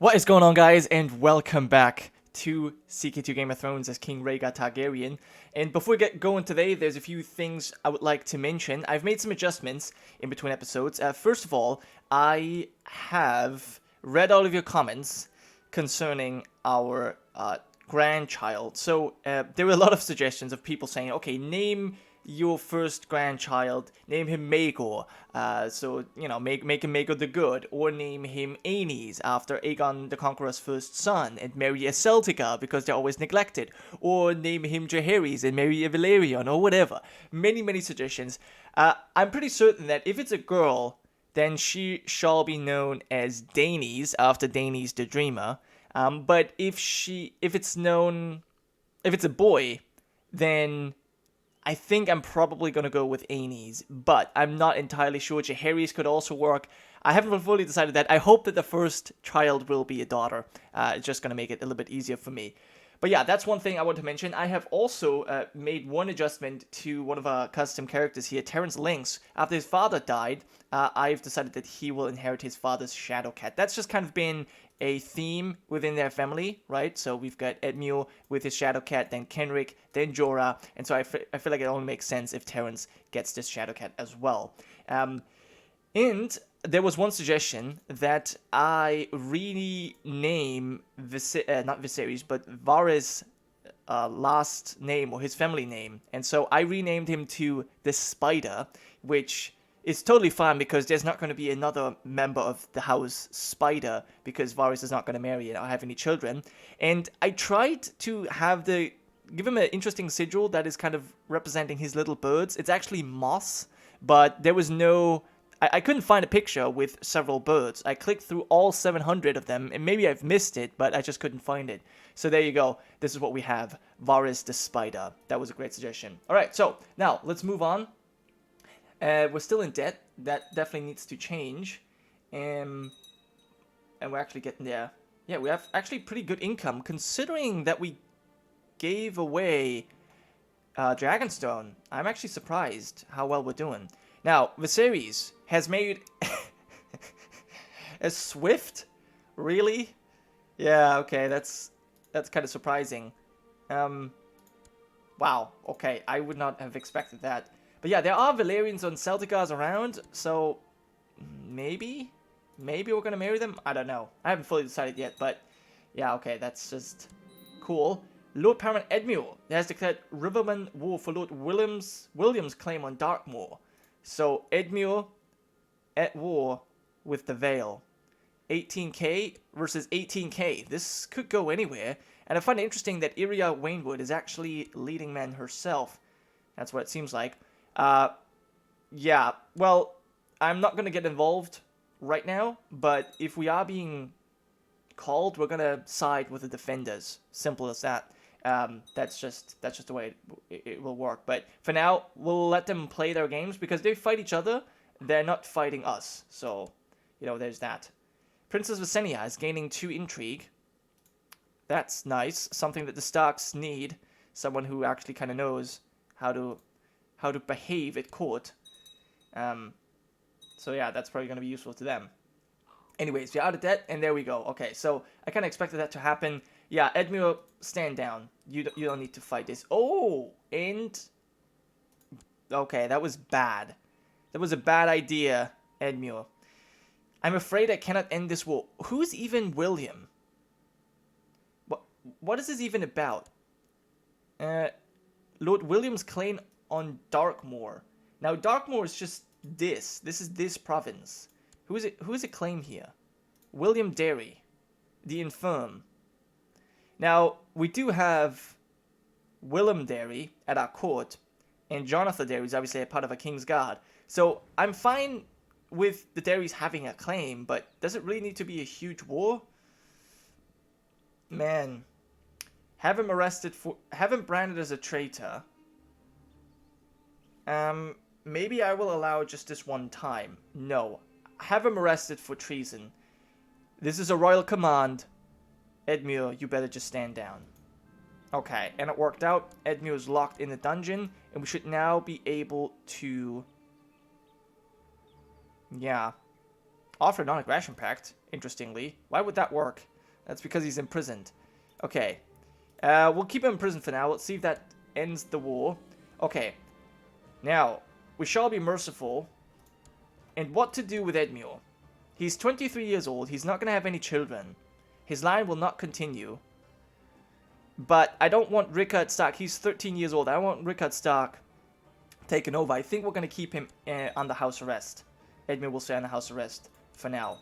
What is going on, guys, and welcome back to CK2 Game of Thrones as King Rhaegar Targaryen. And before we get going today, there's a few things I would like to mention. I've made some adjustments in between episodes. First of all, I have read all of your comments concerning our grandchild. So there were a lot of suggestions of people saying, okay, name your first grandchild, name him Maegor. So, you know, make him Maegor the Good, or name him Aenys after Aegon the Conqueror's first son, and marry a Celtica because they're always neglected, or name him Jaehaerys and marry a Valyrian, or whatever. Many suggestions. I'm pretty certain that if it's a girl, then she shall be known as Daenys after Daenys the Dreamer. But if it's a boy, then I think I'm probably going to go with Aenys, but I'm not entirely sure. Jaehaerys could also work. I haven't fully decided that. I hope that the first child will be a daughter. It's just going to make it a little bit easier for me. But yeah, that's one thing I want to mention. I have also made one adjustment to one of our custom characters here, Terrence Lynx. After his father died, I've decided that he will inherit his father's shadow cat. That's just kind of been a theme within their family, right? So we've got Edmure with his shadow cat, then Kenric, then Jorah, and so I feel like it only makes sense if Terrence gets this shadow cat as well. And there was one suggestion that I rename not Viserys, but Varys' last name, or his family name. And so I renamed him to the Spider, which is totally fine because there's not going to be another member of the house Spider because Varys is not going to marry or have any children. And I tried to give him an interesting sigil that is kind of representing his little birds. It's actually moss, but there was no... I couldn't find a picture with several birds. I clicked through all 700 of them, and maybe I've missed it, but I just couldn't find it. So there you go. This is what we have. Varys the Spider. That was a great suggestion. All right, so now let's move on. We're still in debt. That definitely needs to change. And we're actually getting there. Yeah, we have actually pretty good income, considering that we gave away Dragonstone. I'm actually surprised how well we're doing. Now, Viserys has made a Swift? Really? Yeah, okay, that's kind of surprising. Wow, okay, I would not have expected that. But yeah, there are Valyrians and Celticars around, so maybe we're gonna marry them? I don't know. I haven't fully decided yet, but yeah, okay, that's just cool. Lord Paramount Edmure has declared Riverman war for Lord William's claim on Darkmoor. So, Edmure at war with the Vale. 18k versus 18k. This could go anywhere. And I find it interesting that Iria Waynwood is actually leading man herself. That's what it seems like. Yeah, well, I'm not going to get involved right now, but if we are being called, we're going to side with the defenders. Simple as that. That's just the way it will work. But for now, we'll let them play their games because they fight each other. They're not fighting us. So, you know, there's that. Princess Visenya is gaining 2 intrigue. That's nice. Something that the Starks need. Someone who actually kind of knows how to behave at court. So yeah, that's probably going to be useful to them. Anyways, we're out of debt, and there we go. Okay, so I kind of expected that to happen. Yeah, Edmure, stand down. You don't need to fight this. Oh, and... Okay, that was bad. That was a bad idea, Edmure. I'm afraid I cannot end this war. Who's even William? What is this even about? Lord William's claim on Darkmoor. Now, Darkmoor is just this. This is this province. Who is it claim here? William Derry. The Infirm. Now, we do have Willem Derry at our court, and Jonathan Derry is obviously a part of a King's Guard. So, I'm fine with the Derrys having a claim, but does it really need to be a huge war? Man. Have him branded as a traitor. Maybe I will allow just this one time. No. Have him arrested for treason. This is a royal command. Edmure, you better just stand down. Okay, and it worked out. Edmure is locked in the dungeon, and we should now be able to... Yeah. Offer non-aggression pact, interestingly. Why would that work? That's because he's imprisoned. Okay. We'll keep him in prison for now. Let's see if that ends the war. Okay. Now, we shall be merciful. And what to do with Edmure? He's 23 years old. He's not going to have any children. His line will not continue. But I don't want Rickard Stark. He's 13 years old. I don't want Rickard Stark taken over. I think we're going to keep him under house arrest. Edmure will stay under house arrest for now.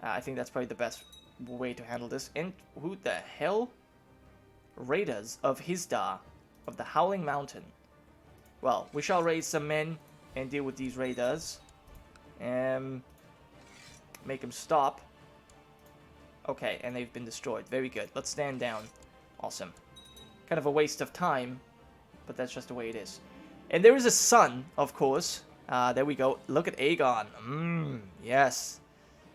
I think that's probably the best way to handle this. And who the hell? Raiders of Hisdar, of the Howling Mountain. Well, we shall raise some men and deal with these raiders. Make them stop. Okay, and they've been destroyed. Very good. Let's stand down. Awesome. Kind of a waste of time, but that's just the way it is. And there is a son, of course. There we go. Look at Aegon. Yes.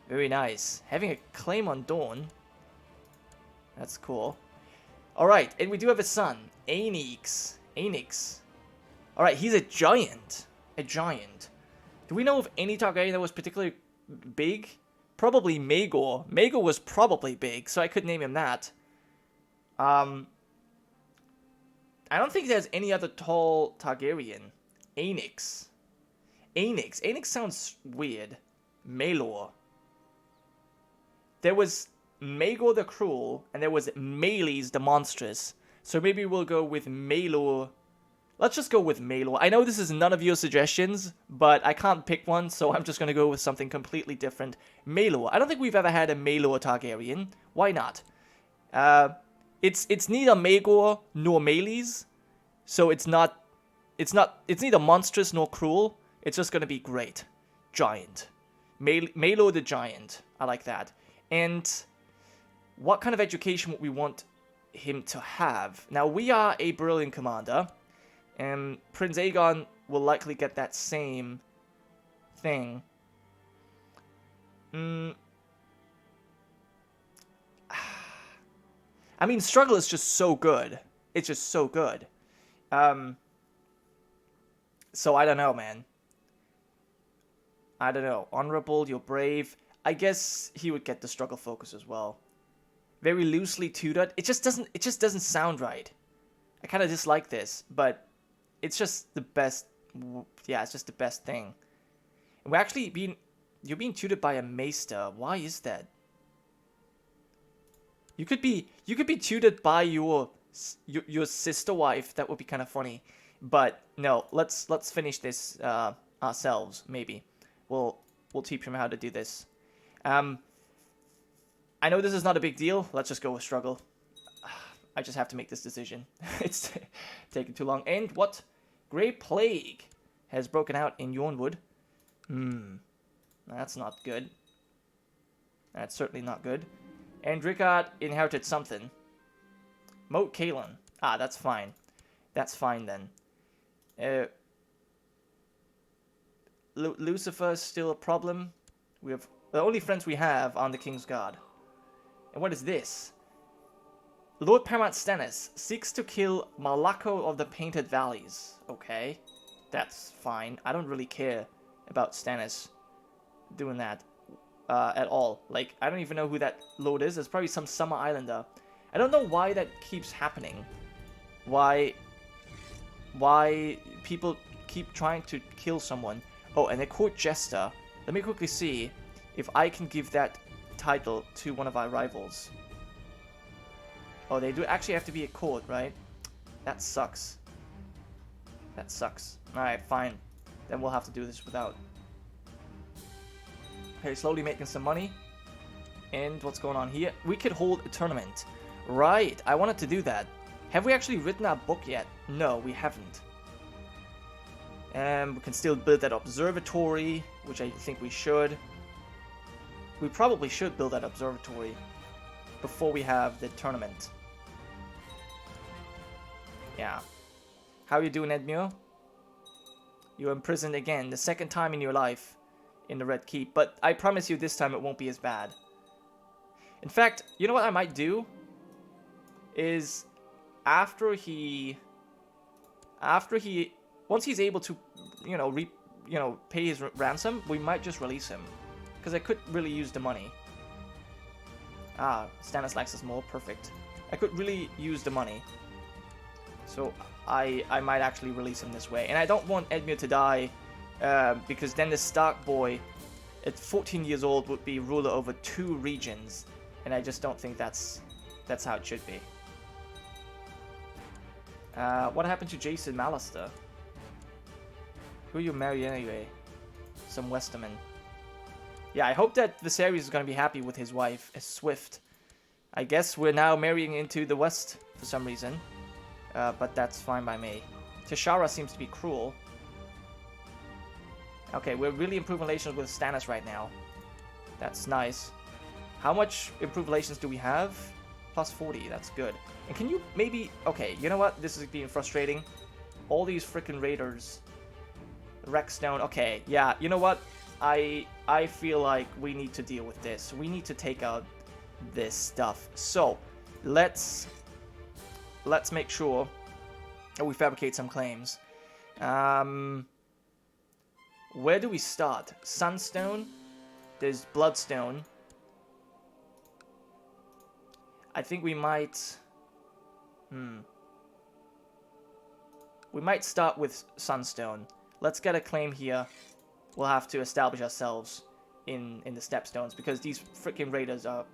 Very nice. Having a claim on Dawn. That's cool. Alright, and we do have a son. Aenix. Alright, he's a giant. A giant. Do we know of any Targaryen that was particularly big? Probably Maegor. Maegor was probably big, so I could name him that. I don't think there's any other tall Targaryen. Aenix. Aenix sounds weird. Maelor. There was Maegor the Cruel, and there was Meleys the Monstrous. So maybe we'll go with Maelor. Let's just go with Maelor. I know this is none of your suggestions, but I can't pick one, so I'm just going to go with something completely different. Maelor. I don't think we've ever had a Maelor Targaryen. Why not? It's neither Maegor nor Meleys, so it's neither monstrous nor cruel. It's just going to be great. Giant. Maelor the Giant. I like that. And what kind of education would we want him to have? Now, we are a brilliant commander, and Prince Aegon will likely get that same thing. I mean, Struggle is just so good. It's just so good. So I don't know, man. I don't know. Honorable, you're brave. I guess he would get the Struggle focus as well. Very loosely tutored. It just doesn't sound right. I kind of dislike this, but it's just the best. Yeah, it's just the best thing. And we're actually you're being tutored by a maester. Why is that? You could be tutored by your sister wife. That would be kind of funny. But no, let's finish this ourselves. Maybe we'll teach him how to do this. I know this is not a big deal. Let's just go with Struggle. I just have to make this decision. It's taking too long. And what? Great Plague has broken out in Yornwood. That's not good. That's certainly not good. And Rickard inherited something. Moat Kaelin. Ah, that's fine. That's fine then. Lucifer is still a problem. We have the only friends we have on the King's Guard. And what is this? Lord Paramount Stannis seeks to kill Malako of the Painted Valleys. Okay, that's fine. I don't really care about Stannis doing that at all. Like, I don't even know who that lord is. It's probably some Summer Islander. I don't know why that keeps happening. Why people keep trying to kill someone. Oh, and a court jester. Let me quickly see if I can give that title to one of our rivals. Oh, they do actually have to be a court, right? That sucks. That sucks. Alright, fine. Then we'll have to do this without. Okay, slowly making some money. And what's going on here? We could hold a tournament. Right, I wanted to do that. Have we actually written our book yet? No, we haven't. We can still build that observatory, which I think we should. We probably should build that observatory before we have the tournament. Yeah. How are you doing, Edmure? You're imprisoned again, the second time in your life in the Red Keep, but I promise you this time it won't be as bad. In fact, you know what I might do? Is once he's able to, pay his ransom, we might just release him. Because I could really use the money. Ah, Stannis likes us more. Perfect. I could really use the money. So I might actually release him this way. And I don't want Edmure to die, because then the Stark boy at 14 years old would be ruler over 2 regions. And I just don't think that's how it should be. What happened to Jason Mallister? Who you marry anyway? Some Westerman. Yeah, I hope that Viserys is going to be happy with his wife, Swift. I guess we're now marrying into the West for some reason. But that's fine by me. Tishara seems to be cruel. Okay, we're really improving relations with Stannis right now. That's nice. How much improved relations do we have? Plus 40, that's good. And can you maybe... Okay, you know what? This is being frustrating. All these freaking raiders. Wreckstone. Okay, yeah, you know what? I feel like we need to deal with this. We need to take out this stuff. So, let's make sure that we fabricate some claims. Where do we start? Sunstone. There's Bloodstone. I think we might... We might start with Sunstone. Let's get a claim here. We'll have to establish ourselves in the Stepstones, because these freaking raiders are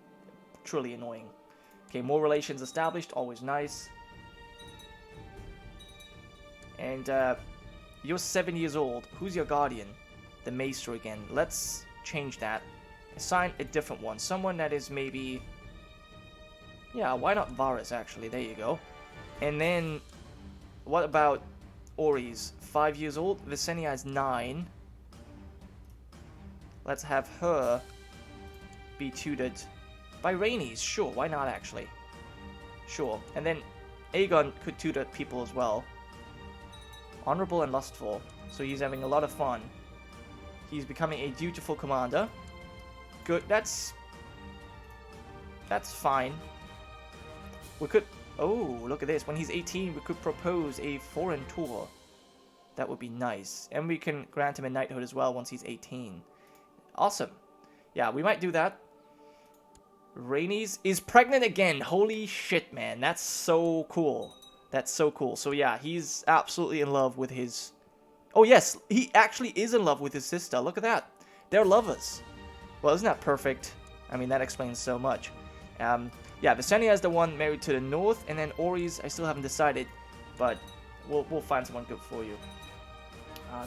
truly annoying. Okay, more relations established. Always nice. And, you're 7 years old. Who's your guardian? The Maester again. Let's change that. Assign a different one. Someone that is maybe... Yeah, why not Varys, actually? There you go. And then, what about Orys? 5 years old. Visenya is 9. Let's have her be tutored by Rhaenys. Sure, why not, actually? Sure. And then Aegon could tutor people as well. Honorable and lustful. So he's having a lot of fun. He's becoming a dutiful commander. Good. That's fine. We could... Oh, look at this. When he's 18, we could propose a foreign tour. That would be nice. And we can grant him a knighthood as well once he's 18. Awesome. Yeah, we might do that. Rhaenys is pregnant again. Holy shit, man. That's so cool. That's so cool. So yeah, he's absolutely in love with his... Oh yes, he actually is in love with his sister. Look at that. They're lovers. Well, isn't that perfect? I mean, that explains so much. Yeah, Visenya is the one married to the north, and then Orys, I still haven't decided, but we'll find someone good for you.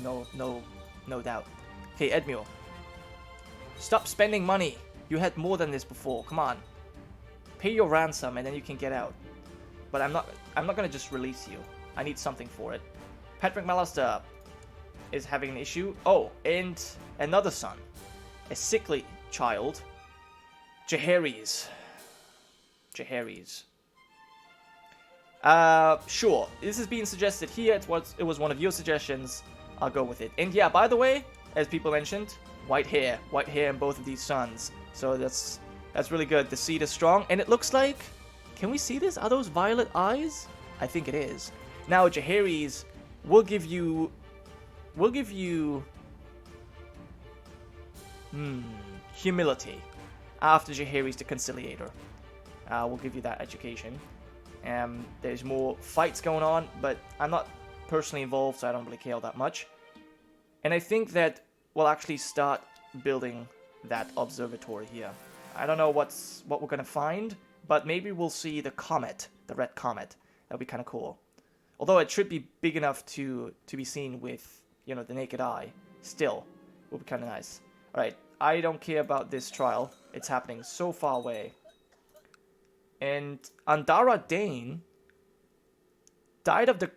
No doubt. Okay, Edmure. Stop spending money. You had more than this before. Come on. Pay your ransom, and then you can get out. But I'm not gonna just release you. I need something for it. Patrick Mallister is having an issue. Oh, and another son. A sickly child. Jaehaerys. Sure. This is being suggested here. It was one of your suggestions. I'll go with it. And yeah, by the way, as people mentioned, white hair in both of these sons. So that's really good. The seed is strong, and it looks like... Can we see this? Are those violet eyes? I think it is. Now, Jaehaerys will give you... humility. After Jaehaerys the Conciliator. We'll give you that education. There's more fights going on, but I'm not personally involved, so I don't really care that much. And I think that we'll actually start building that observatory here. I don't know what we're gonna find, but maybe we'll see the comet, the red comet. That'll be kind of cool. Although it should be big enough to be seen with, you know, the naked eye. Still, will be kind of nice. All right, I don't care about this trial. It's happening so far away. And Andara Dane died of the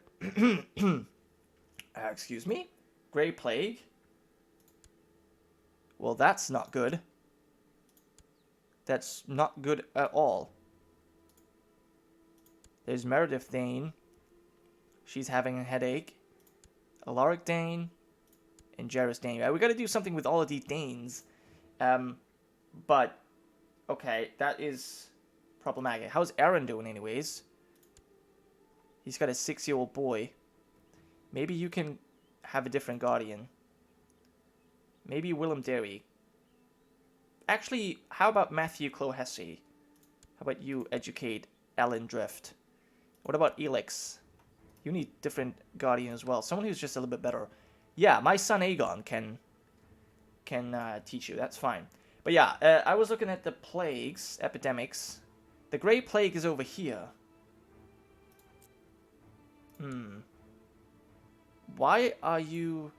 excuse me, Grey Plague. Well, that's not good. That's not good at all. There's Meredith Dane. She's having a headache. Alaric Dane. And Jairus Dane. We gotta do something with all of these Danes. But, okay, that is problematic. How's Aaron doing anyways? He's got a 6-year-old boy. Maybe you can have a different guardian. Maybe Willem Derry. Actually, how about Matthew Clohessy? How about you educate Ellen Drift? What about Elix? You need different guardian as well. Someone who's just a little bit better. Yeah, my son Aegon can teach you. That's fine. But yeah, I was looking at the plagues, epidemics. The Great Plague is over here. Why are you...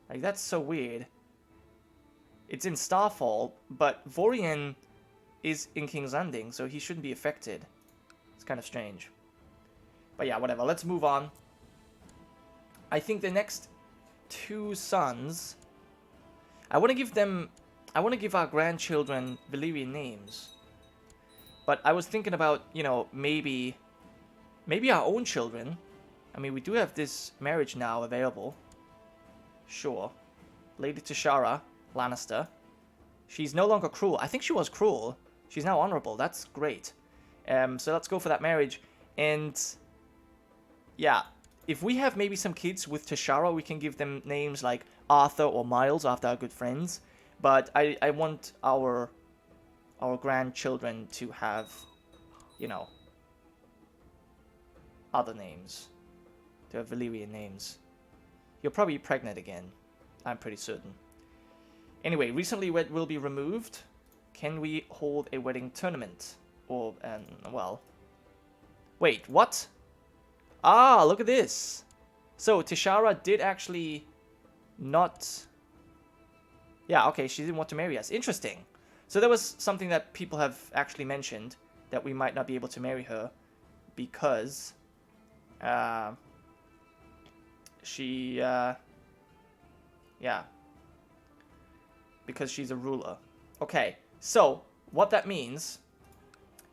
Like, that's so weird. It's in Starfall, but Vorian is in King's Landing, so he shouldn't be affected. It's kind of strange. But yeah, whatever. Let's move on. I think the next 2 sons... I want to give our grandchildren Valyrian names. But I was thinking about, you know, maybe our own children. I mean, we do have this marriage now available. Sure. Lady Tashara Lannister. She's no longer cruel. I think she was cruel. She's now honorable. That's great. So let's go for that marriage. And yeah, if we have maybe some kids with Tashara, we can give them names like Arthur or Miles after our good friends. But I want our grandchildren to have, you know, other names. To have Valyrian names. You're probably pregnant again. I'm pretty certain. Anyway, recently wed will be removed. Can we hold a wedding tournament? Or, well... Wait, what? Ah, look at this! So, Tashara did actually not... Yeah, okay, she didn't want to marry us. Interesting. So there was something that people have actually mentioned, that we might not be able to marry her, because... she, yeah. Because she's a ruler. Okay, so, what that means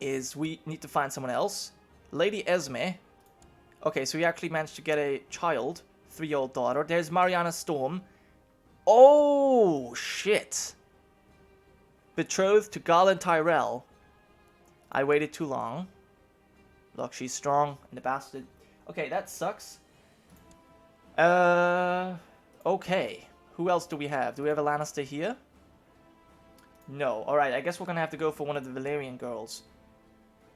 is we need to find someone else. Lady Edmure. Okay, so we actually managed to get a child. 3-year-old daughter. There's Mariana Storm. Oh, shit. Betrothed to Garland Tyrell. I waited too long. Look, she's strong and a bastard. Okay, that sucks. Okay. Who else do we have? Do we have a Lannister here? No. Alright, I guess we're gonna have to go for one of the Valyrian girls.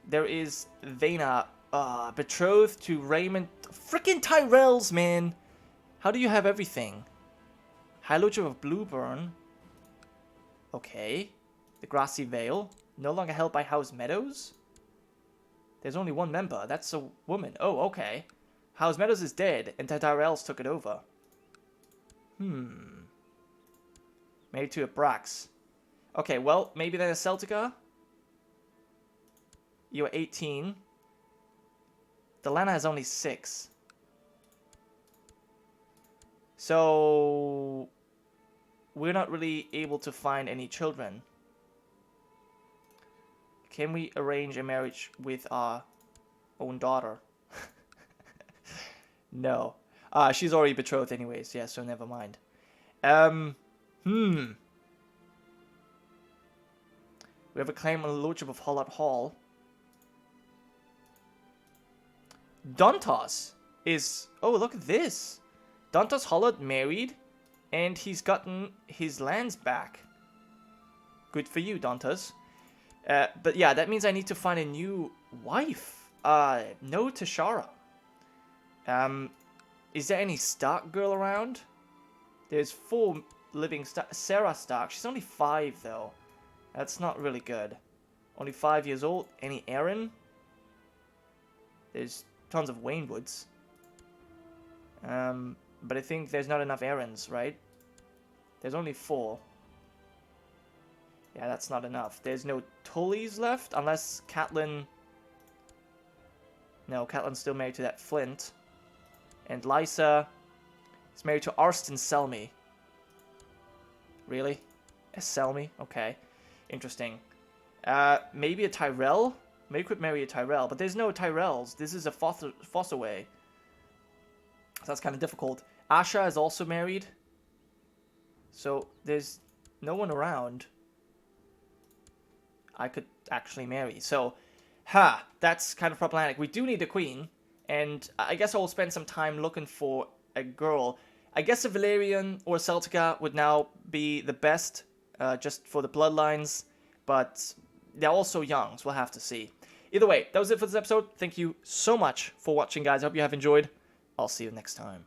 There is Vaena, betrothed to Raymond. Frickin' Tyrells, man! How do you have everything? High Lodger of Blueburn. Okay. The Grassy Vale. No longer held by House Meadows? There's only one member. That's a woman. Oh, okay. House Meadows is dead, and the Tyrells took it over. Married to a Brax. Okay, well, maybe then a Celtica? You're 18. Delana has only 6. So... we're not really able to find any children. Can we arrange a marriage with our own daughter? No. She's already betrothed anyways, yeah, so never mind. We have a claim on the Lordship of Hollart Hall. Dontos is... oh, look at this. Dontos Hollart married, and he's gotten his lands back. Good for you, Dontos. But yeah, that means I need to find a new wife. No Tashara. Is there any Stark girl around? There's 4 living Sarah Stark. She's only 5 though. That's not really good. Only 5 years old. Any Aaron? There's tons of Waynwoods. But I think there's not enough Aarons, right? There's only 4. Yeah, that's not enough. There's no Tullys left, unless Catelyn... No, Catelyn's still married to that Flint. And Lysa is married to Arstan Selmy. Really? A Selmy? Okay. Interesting. Maybe a Tyrell? Maybe we could marry a Tyrell, but there's no Tyrells. This is a Fossaway. So that's kind of difficult. Asha is also married. So there's no one around I could actually marry. So, that's kind of problematic. We do need a queen, and I guess I'll spend some time looking for a girl. I guess a Valyrian or a Celtica would now be the best just for the bloodlines, but they're also young, so we'll have to see. Either way, that was it for this episode. Thank you so much for watching, guys. I hope you have enjoyed. I'll see you next time.